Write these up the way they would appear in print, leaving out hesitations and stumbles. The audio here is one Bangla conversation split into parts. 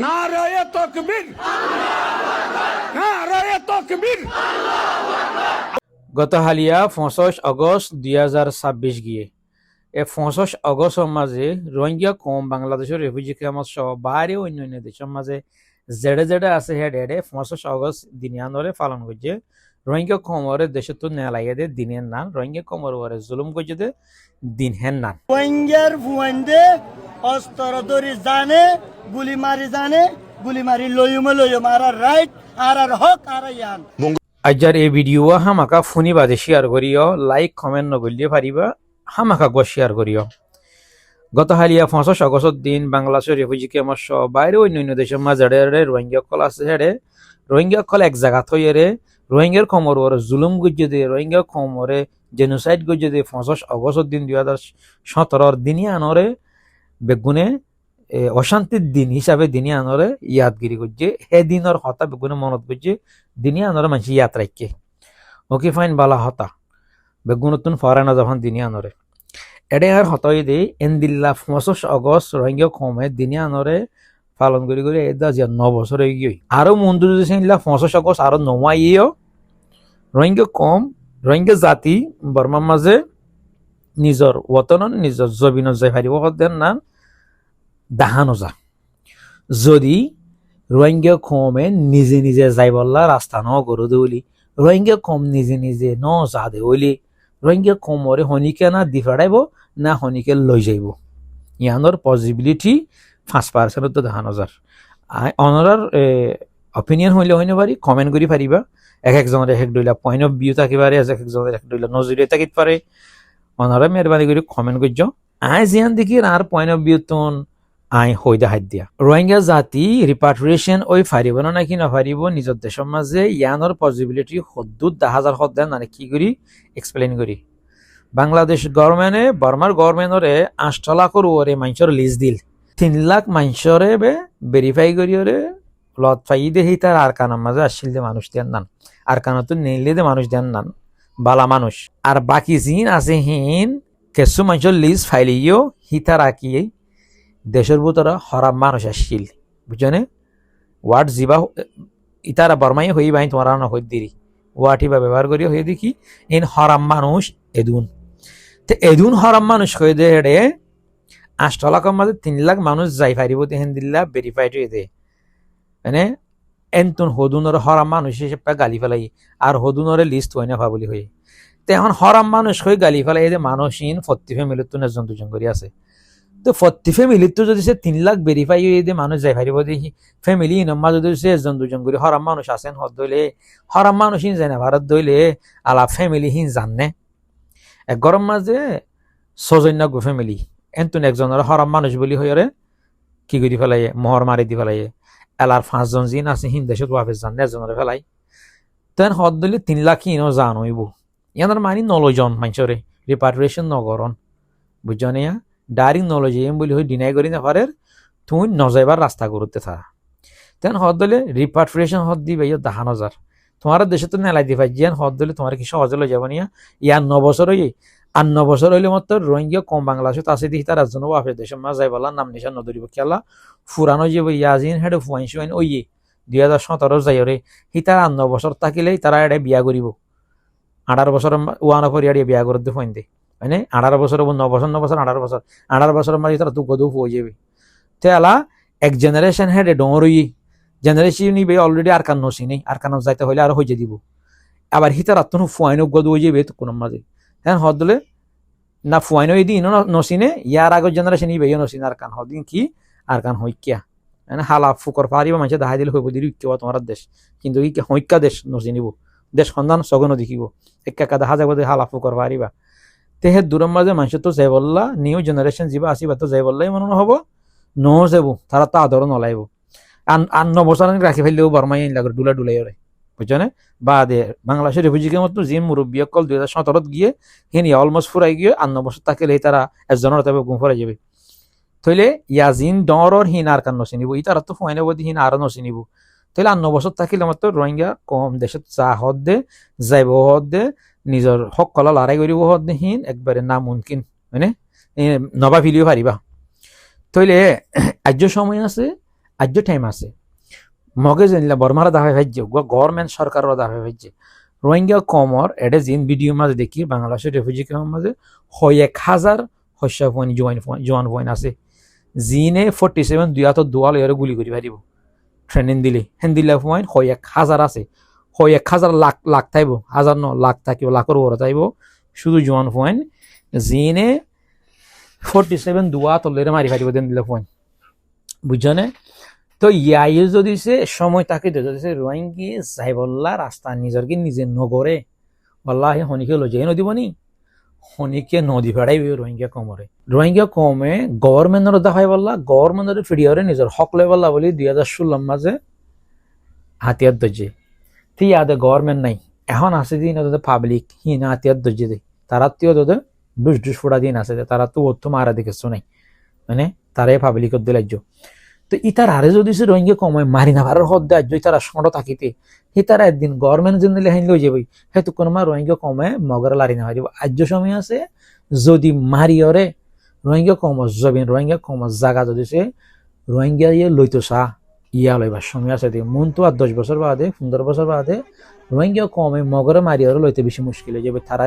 নারায়ে তাকবীর, নারায়ে তাকবীর। গত হালিয়া 25 আগস্ট 2026 গিয়ে এ 25 আগস্টের মাঝে রোহিঙ্গা কম বাংলাদেশের রেফিউজি ক্যাম্প সহ বাইরে অন্যান্য দেশের মাঝে জেডে জেডে আছে হেডে হেডে 25 আগস্ট দিনিয়ানরে পালন করছে রোহিঙ্গা কমরে দেশে তো নেলাইয়ে দে দিনের নান রোহিঙ্গা কমর ওরে জুলুম করছে দে দিন হেন নান রোহিঙ্গার ভুয়াইন্দে অস্ত্র ধরি জানে গুলি মারি লইম আর রাইট আর হক আর ইয়ান আজার এই ভিডিও হামাকা ফোনি বাদে শেয়ার করিও লাইক কমেন্ট নগলিয়ে পারিবা হামাকা গো শেয়ার করিও গত হালিয়া 25 আগস্টের দিন বাংলাদেশের রেফিউজি ক্যাম্প সহ বাইরে অন্যান্য দেশের মাঝে রোহিঙ্গা কল আছে হেডে রোহিঙ্গা কল এক জায়গা থইয়ে রে রোহিঙ্গার কমর ওরে জুলুম গুজে দে রোহিঙ্গা কমরে জেনোসাইড গুজে দে 25 আগস্টের দিন 2017 দিনই আনরে বেগুনে অশান্তির দিন হিসাবে দিনই আনরে ইয়াদগিরি করছে হে দিনের হতা বেগুনে মনত করছে দিনই আনরে মানুষ ইয়াদ রাখছে ওকে ফাইন বালা হতা বেগুনতুন ফরানা যখন দিনই আনরে এডে আর হতাই দে এন্দিল্লা 25 আগস্ট রোহিঙ্গা কমে দিনই আনরে পালন করি করে এটা যে 9 বছর হয়ে গিয়ে আরো মন্দির দিলা 25 আগস্ট আরো নমাইও রোহিঙ্গা কম রোহিঙ্গা জাতি বর্মার মাঝে নিজর ওতন নিজর জবিন যাই পারিব দেন না দাহানো যা যদি রোহিঙ্গা কমে নিজে নিজে যাই বললা রাস্তা ন গরু দেউলি রোহিঙ্গা কম নিজে নিজে ন যা দেউলি রোহিঙ্গা কমরে হনিকে না দি ফেড়াইব না হনিকে লই যাইব ইয়ানোর পসিবিলিটি 5% তো দেখানো যার অনরার অপিনিয়ন হইলে হইনে পারি কমেন্ট করি পারিবা এক একজনের এক দুইলা পয়েন্ট অফ ভিউ থাকি পারে এক একজনের এক দুইলা নজরিয়ে থাকিত পারে অনরা মেহরবানি করে কমেন্ট করছ আই জিয়ান দেখি আর পয়েন্ট অফ ভিউ তোন আই হই দেখাই দিয়া রোহিঙ্গা জাতি রিপাট্রিয়েশন ওই ফারিব না কি নাফারিব নিজের দেশের মাঝে ইয়ানোর পসিবিলিটি হদ্দুত 10,000 হদ দেন মানে কি করি এক্সপ্লেন করি বাংলাদেশ গভর্নমেন্টে বর্মার গভর্নমেন্টরে 8 লাখর ওরে মানুষের লিস্ট দিল 3 লাখ মানুষরে ভেরিফাই করি ওরে লত পাই দেখি তার আর কানার মাঝে আসছিল যে মানুষ দেন নান আর কানত নেইলে যে মানুষ দেন নান বালা মানুষ আর বাকি জিন আছে হিন কিছু মানুষের লিস্ট ফাইলিও হিতা রাখি দেশের ভিতরে হরাম মানুষ আসছিল বুঝছনে ওয়ার্ড জিবা ইতারা বর্মাই হই বাই তোমার না হই দিরি ওয়াটি বা ব্যবহার করি হয়ে দেখি ইন হরাম মানুষ এদুন তো এদুন হরাম মানুষ হয়ে দে হেডে 8 লাখের মাঝে 3 লাখ মানুষ যাই পারিব তেহেন দিল্লা ভেরিফাইড হয়ে দে মানে এনতুন হদুনর হরাম মানুষ হিসেবে গালি ফেলাই আর হদুনর লিস্ট হয় না ভাবলি হয়ে তো এখন হরাম মানুষ হয়ে গালি ফেলাই যে মানুষহীন 40 ফ্যামিলির তো একজন দুজন করে আছে তো 40 ফ্যামিলির তো যদি সে 3 লাখ ভেরিফাই হয়ে দিয়ে মানুষ যাই পারিব দেখি ফ্যামিলি ইনম্মা যদি সে একজন দুজন করে হরাম মানুষ আছেন হদ দইলে হরাম মানুষহীন যায় না ভারত দইলে আলা ফ্যামিলিহীন জাননে এক গরম মাঝে 6 গো ফ্যামিলি এনতুন একজনের হরাম মানুষ বলি হয়ে কি করি ফেলাই মোহর মারি দি ফেলাই এলার 5 জন জিন আছে হিন দেশত ওয়াফেস জাননে একজনের ফেলাই তেন হদ দইলে 3 লাখ ইনো জান হইব ইয়ানোর মানি 9 জন মানুষরে রিপাট্রিয়েশন নগরন বুঝছনে ডাইরেক্ট নলেজ এম বলি হয়ে ডিনাই করি না পারে তুই নজাইবার রাস্তা করতে থাকা তেন হদ দলে রিপাট্রিয়েশন হদ দিবে 10,000 তোমার দেশে তো নেলাই দিবা জিয়ান হদ দলে তোমার কি সহজে লই যাব নিয়া ইয়ার 9 বছর হই আর 9 বছর হইলে মাত্র রোহিঙ্গা কম বাংলাদেশত আছে দেখি তার একজন বাপের দেশের মা যাই বলা নাম নিশান নদরিব খেলা ফুরানো যে ইয়াজিন হেডে ফুয়াইন ওই 2017 যাই রে হি তার 9 বছর থাকিলেই তারা এডে বিয়া করিব 18 বছর ওয়ান অফর ইয়াড়ে বিয়া করতে ফাইন দে মানে 18 বছর 9 বছর 18 বছর মাঝে তারা তুক গদু হয়ে যাবে তে আলা এক জেনারেশন হেডে ডরই জেনারেশন নিবে অলরেডি আর কান নসি নেই আর কান যাইতে হইলে আর হয়ে দিব আবার হিতার আত্মনু ফুয়াইন গদু হয়ে যাবে তো কোন মাঝে হ্যাঁ হদলে না ফুয়াইন ওই দিন নসিনে ইয়ার আগের জেনারেশন নিবে নসিন আর কান হদিন কি আর কান হইকিয়া মানে হালা ফুকর পারিবা মানুষে দাহাই দিলে হইব দিলি কেবা তোমার দেশ কিন্তু কি হইকা দেশ নসি নিব দেশ সন্ধান সগন দেখিব একা দেখা যাব হালা ফুকর পারিবা তেহে দূরের মাঝে মানুষ তো যাই বললা নিউ জেনারেশন যা আসিবা তো যাই বললাই মনে নহব ন যাব তারা তো আদর নলাইব আর 9 বছর রাখি ফেললেও বর্মাই লাগে ডুলাই ওরে বুঝছো না বা দে বাংলাদেশের রেফিউজি ক্যাম্পত যে মুরব্বী অকল 2017 গিয়ে হিন অলমোস্ট ফুরাই গিয়ে আর 9 বছর থাকিলে তারা একজনের তবে গুম ফুরাই যাবে থইলে ইয়াজিন ডরর হিন আর কান নচিনিব ই তারা তো ফুয়াইনে বদি হিন আরো নচিনিব তাহলে আর 9 বছর থাকিলে মাত্র রোহিঙ্গা কম দেশত চা হদ দে যাইব হদ দে নিজের হক কলা লড়াই করিব হদ দে হিন একবারে না মুমকিন মানে নবা ফিলিও পারিবা তইলে আজ্য সময় আছে আজ্য টাইম আছে মগে জানিলে বর্মারা দাফাই ভাজ্য গভর্নমেন্ট সরকারের দাফাই ভাজ্য রোহিঙ্গা কমর এটা জিন ভিডিও মাঝে দেখি বাংলাদেশের রেফিউজি ক্যাম্পের মাঝে 1,000 শস্য পয়েন্ট জোয়ান পয়েন্ট আছে জিনে 47 দুয়াল এর গুলি করি পারিব ট্রেনিং দিলে হেন দিলে পয়েন্ট 1,000 আছে 1,000 লাখ থাইব হাজার ন লাখ থাকিব লাখের বড় থাইব শুধু জোয়ান পয়েন্ট জিনে 47 তলের মারি পারিব দেন দিলে পয়েন্ট বুঝছনে তো ইয়াই যদি সে সময় তাকে যদি সে রোহিঙ্গি যাইবল্লা রাস্তা নিজের কি নিজে নগরে আল্লাহ হনিকে লই যাই নদীব নি হনিকে নদী ফেড়াইবে রোহিঙ্গা কমে গভর্নমেন্টের দেখাই বললা গভর্নমেন্টের ফিডিওরে নিজের হক লই বললা বলি 2016 মাঝে হাতিয়ার দরজে তুই আদে গভর্নমেন্ট নাই এখন আছে দিন ওদের পাবলিক হিন হাতিয়ার দরজে দেয় তারা তুই ওদের ডুস ফোড়া দিন আছে তারা তো ওর তো মারা দেখেছো নাই মানে তারাই পাবলিকত দিলাইজ তো ইতার আরে যদি সে রোহিঙ্গা কমায় মারি না ভারের হদ দেয় ইতারা সঙ্গ থাকিতে হি তারা একদিন গভর্নমেন্ট যদি নিলে হাইন লই যাবই হয়তো কোনো মা রোহিঙ্গা কমায় মগরে লারি না পারিব আজ্য সময় আছে যদি মারিয়রে রোহিঙ্গা কম জবিন রোহিঙ্গা কম জায়গা যদি সে রোহিঙ্গা ইয়ে লইতো চা ইয়া লইবার সময় আছে মন তো আর 10 বছর বাদে 15 বছর বাদে রোহিঙ্গা কমে মগরে মারিয়রে লইতে বেশি মুশকিল হয়ে যাবে তারা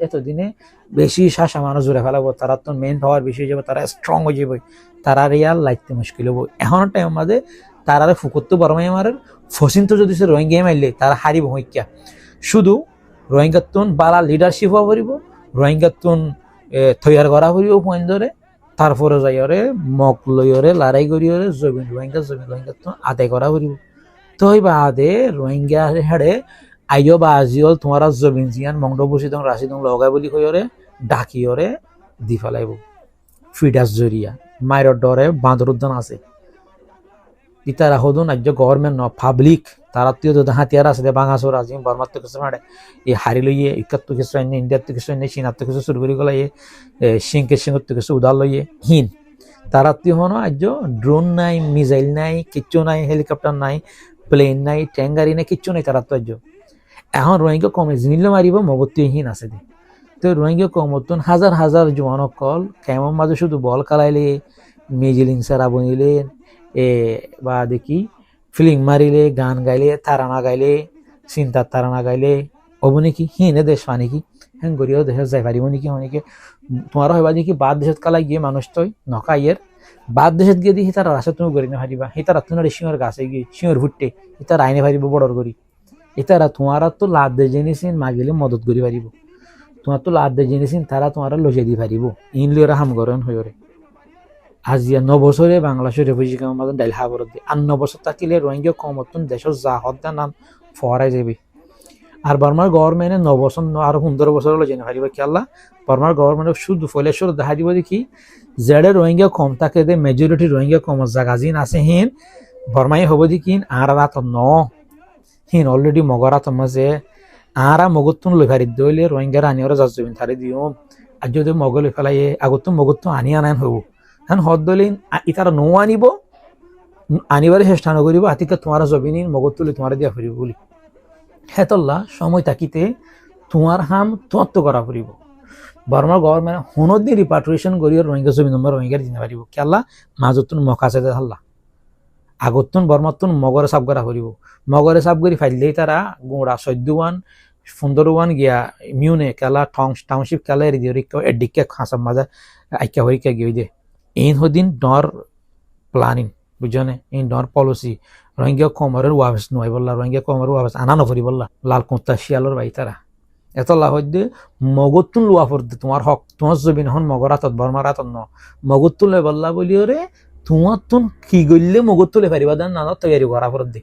এতদিনে বেশি শাসা মানুষ জোরে ফেলাবো তারা তো মেন পাওয়ার বেশি হয়ে যাবে তারা স্ট্রং হয়ে যাবে তারা রিয়াল লাইতে মুশকিল হবো এখন টাইম মাঝে তারা ফুকত্ত বরমাই মারের ফসিন তো যদি সে রোহিঙ্গা মারলে তারা হারিব হইকা শুধু রোহিঙ্গাতুন বালা লিডারশিপ হওয়া পারিব রোহিঙ্গাতুন তৈয়ার করা পারিব পয়েন্ট ধরে তারপরে যাইরে মক লইরে লড়াই করিরে জমিন রোহিঙ্গাতুন আদায় করা পারিব তো বা আদে রোহিঙ্গা হেড়ে আইও বা আজিও তোমার জমিন জিয়ান মংড বসি দং রাশি দং লগাই বলি কইরে ডাকিয়রে দি ফেলাইব ফিডাস জরিয়া মায়ের ডরে বাঁদর উদ্যান আছে ইতারা হদুন আজ গভর্নমেন্ট ন পাবলিক তারা তুই তো হাতিয়ার আছে বাংলাদেশ রাজি বর্মার তো কিছু মানে এই হারি লইয়ে ইকার তো কিছু আইনে ইন্ডিয়ার তো কিছু আইনে চীনার তো কিছু শুরু করি গলাই সিংকে সিংহর তো কিছু উদার লইয়ে হিন তারা তুই হনো আজ ড্রোন নাই মিসাইল নাই কিচ্ছু নাই হেলিকপ্টার নাই প্লেন নাই ট্যাঙ্গারি নাই কিচ্ছু নাই তারা তো আজ এখন রোহিঙ্গা কমে জিনিলে মারিব মগত্তি হীন আছে দে তো রোহিঙ্গা কমতন হাজার জোয়ান কল কেমন মাঝে শুধু বল কালাইলে মেজিলিং সারা বনিলে বা দেখি ফিলিং মারিলে গান গাইলে তারানা গাইলে চিন্তার তারানা গাইলে হব নাকি হিনে দেশ পা নাকি হ্যাঁ গরিয়াও দেশে যাই পারিব নাকি অনেকে তোমার হইবা দেখি বাদ দেশত কালাই গিয়ে মানুষ তৈ নকাইয়ের বাদ দেশত গিয়ে দেখি তারা রাস্তা তুমি গড়ি না পারিবা হিতারা তোমার সিংহর গাছে গিয়ে সিংহর ভুট্টে হিতার আইনে পারিব বড়র গড়ি এতারা তোমার তো লাভ দে জেনেছেন মাগিলে মদত করি পারিব তোমার তো লাভ দে জেনেছেন তারা তোমার লজে দি পারিব ইনলিওরা হাম গরন হইরে আজিয়া 9 বছরে বাংলাদেশের রেফিউজি ক্যাম্পের মাঝে ডাইল হাবর দিয়ে আর 9 বছর থাকিলে রোহিঙ্গা কমতন দেশের যা হত্যা নাম ফরাই যাবে আর বর্মার গভর্নমেন্টে 9 বছর আর 15 বছর হলো জেনে পারিব কি আল্লাহ বর্মার গভর্নমেন্ট শুধু ফলেশ্বর দেখা দিব দেখি জেডে রোহিঙ্গা কম থাকে দে মেজরিটি রোহিঙ্গা কম জায়গা জিন আছে হিন বর্মাই হব দেখি আর রাত ন হিন অলরেডি মগরাত মাঝে আরা মগতুন লই ফারি দইলে রোহিঙ্গা আনিওরা যাজবিন থারি দিও আর যদি মগলে ফেলাই আগত মগতু আনি আনান হব হ্যাঁ হদ দলিন ইতারা নো আনিব আনিবারে চেষ্টা নকরিব আতিকে তোমার জবিন মগত তুলি তোমার দিয়া ফুরিব বলি হেতল্লা সময় তাকিতে তোমার হাম তোমার করা ফুরিব বর্মার গভর্নমেন্ট হুনত দিয়ে রিপাট্রিয়েশন করিও রোহিঙ্গা জমিন নম্বর রোহিঙ্গার দিতে পারিব কেলা মাজতুন মকাছে হাল্লা আগতুন বর্মাতুন মগরে সাব করা ফুরিব মগরে সাব করি ফাইলেই তারা গোড়া 14 গিয়া মিউনে কেলা টাউনশিপ কেলা এরি দিয়ে এডিকে খাসাম মাজা আইকা হইকা গিয়ে দে এই হদিন ডর প্লানিং বুঝনে এই ডর পলিসি রোহিঙ্গা কমরের ওয়াবেস নয় বললা রোহিঙ্গা কমরের ওয়াবেস আনা নফরি বললা লাল কুত্তা শিয়ালর বাই তারা এত লাভ হইতে মগতুন লোয়া ফরদে তোমার হক তোমার জবিন হন মগরাতত বর্মারাতত ন মগতুন লয় বললা বলিও রে তোমার তুন কি গইলে মগতুলে পারিবা দেন না তৈরি করা ফরদে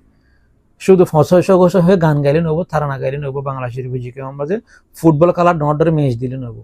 শুধু 500 হয়ে গান গাইলে নেবো তারা না গাইলে নেবো বাংলাদেশের রেফিউজি ক্যাম্পের মাঝে ফুটবল খেলার ডরে ম্যাচ দিলে নেবো